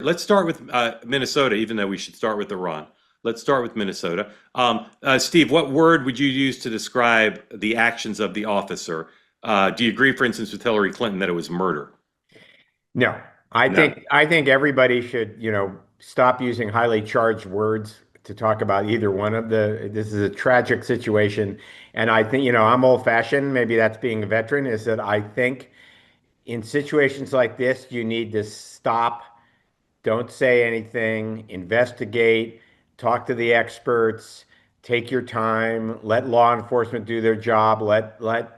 Let's start with Minnesota, even though we should start with Iran. Let's start with Minnesota. Steve, what word would you use to describe the actions of the officer? Do you agree, for instance, with Hillary Clinton that it was murder? No, I No. think I think everybody should, stop using highly charged words to talk about either one of the. This is a tragic situation, and I think, I'm old-fashioned. Maybe that's being a veteran, is that I think in situations like this, you need to stop. Don't say anything, investigate, talk to the experts, take your time, let law enforcement do their job, let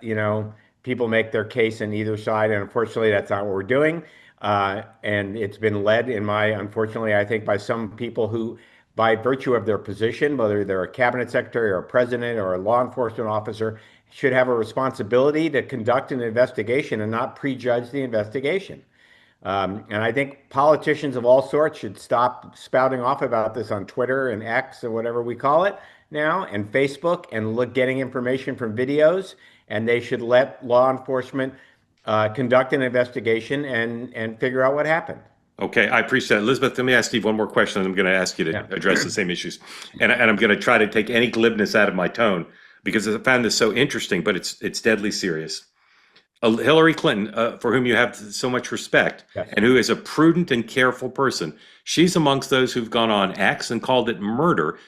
people make their case on either side. And unfortunately, that's not what we're doing. And it's been led unfortunately, I think by some people who, by virtue of their position, whether they're a cabinet secretary or a president or a law enforcement officer, should have a responsibility to conduct an investigation and not prejudge the investigation. And I think politicians of all sorts should stop spouting off about this on Twitter and X or whatever we call it now, and Facebook, and getting information from videos. And they should let law enforcement conduct an investigation and figure out what happened. Okay, I appreciate it. Elizabeth, let me ask Steve one more question, and I'm going to ask you to Yeah. address the same issues. And I'm going to try to take any glibness out of my tone because I found this so interesting, but it's deadly serious. Hillary Clinton, for whom you have so much respect, Yes. and who is a prudent and careful person, she's amongst those who've gone on X and called it murder.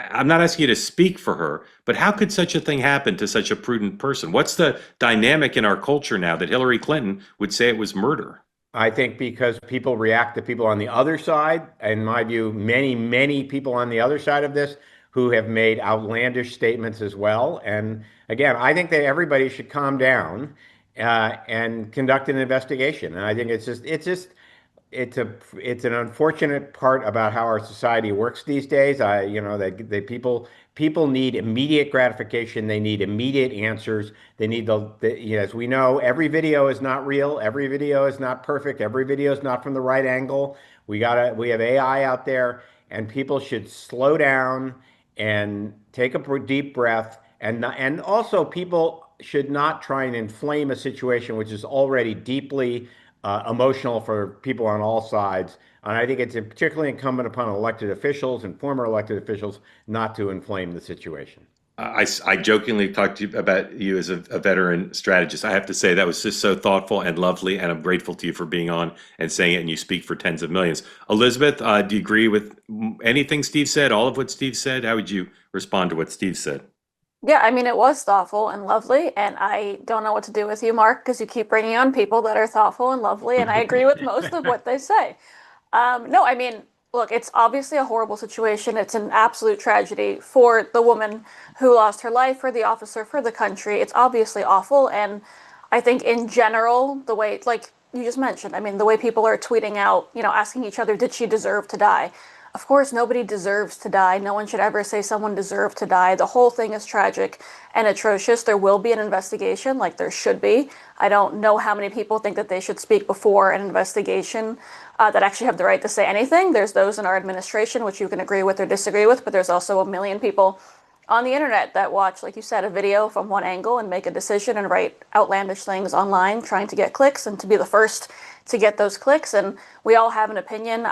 I'm not asking you to speak for her, but how could such a thing happen to such a prudent person? What's the dynamic in our culture now that Hillary Clinton would say it was murder? I think because people react to people on the other side. In my view, many, many people on the other side of this who have made outlandish statements as well. And again, I think that everybody should calm down and conduct an investigation. And I think it's an unfortunate part about how our society works these days. People need immediate gratification. They need immediate answers. They need as we know, every video is not real. Every video is not perfect. Every video is not from the right angle. We have AI out there, and people should slow down and take a deep breath. And also, people should not try and inflame a situation which is already deeply emotional for people on all sides. And I think it's particularly incumbent upon elected officials and former elected officials not to inflame the situation. I jokingly talked to you about you as a veteran strategist. I have to say that was just so thoughtful and lovely, and I'm grateful to you for being on and saying it, and you speak for tens of millions. Elizabeth, do you agree with anything Steve said, all of what Steve said? How would you respond to what Steve said? Yeah, I mean, it was thoughtful and lovely, and I don't know what to do with you, Mark, because you keep bringing on people that are thoughtful and lovely, and I agree with most of what they say. No, I mean, look, it's obviously a horrible situation. It's an absolute tragedy for the woman who lost her life, for the officer, for the country. It's obviously awful, and I think in general, the way, like you just mentioned, I mean, the way people are tweeting out, asking each other, did she deserve to die? Of course, nobody deserves to die. No one should ever say someone deserved to die. The whole thing is tragic and atrocious. There will be an investigation, like there should be. I don't know how many people think that they should speak before an investigation that actually have the right to say anything. There's those in our administration, which you can agree with or disagree with, but there's also a million people on the internet that watch, like you said, a video from one angle and make a decision and write outlandish things online trying to get clicks and to be the first to get those clicks. And we all have an opinion.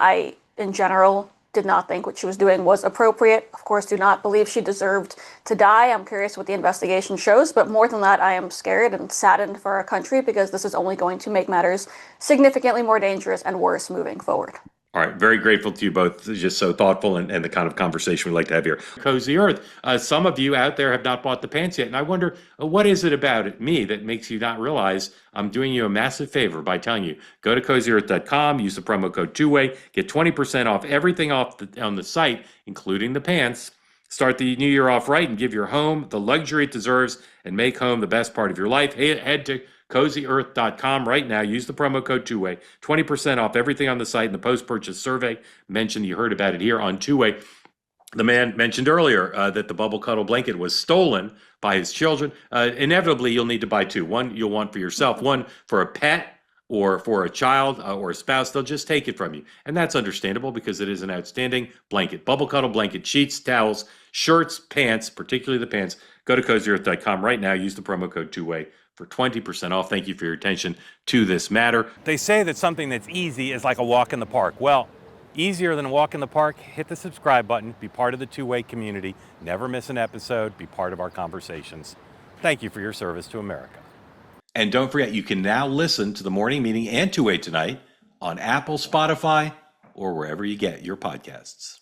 In general, did not think what she was doing was appropriate. Of course, do not believe she deserved to die. I'm curious what the investigation shows, but more than that, I am scared and saddened for our country because this is only going to make matters significantly more dangerous and worse moving forward. All right, very grateful to you both. Just so thoughtful and the kind of conversation we like to have here. Cozy Earth. Some of you out there have not bought the pants yet, and I wonder what is it about me that makes you not realize I'm doing you a massive favor by telling you go to cozyearth.com, use the promo code two-way, get 20% off everything on the site, including the pants. Start the new year off right and give your home the luxury it deserves and make home the best part of your life. Head to cozyearth.com right now. Use the promo code two-way. 20% off everything on the site in the post-purchase survey. Mentioned you heard about it here on two-way. The man mentioned earlier that the bubble cuddle blanket was stolen by his children. Inevitably, you'll need to buy two. One you'll want for yourself, one for a pet or for a child or a spouse. They'll just take it from you. And that's understandable because it is an outstanding blanket. Bubble cuddle blanket, sheets, towels, shirts, pants, particularly the pants. Go to cozyearth.com right now. Use the promo code two-way for 20% off. Thank you for your attention to this matter. They say that something that's easy is like a walk in the park. Well, Easier than a walk in the park. Hit the subscribe button, be part of the two-way community, never miss an episode, be part of our conversations. Thank you for your service to America. And don't forget, you can now listen to the morning meeting and Two-Way Tonight on Apple, Spotify, or wherever you get your podcasts.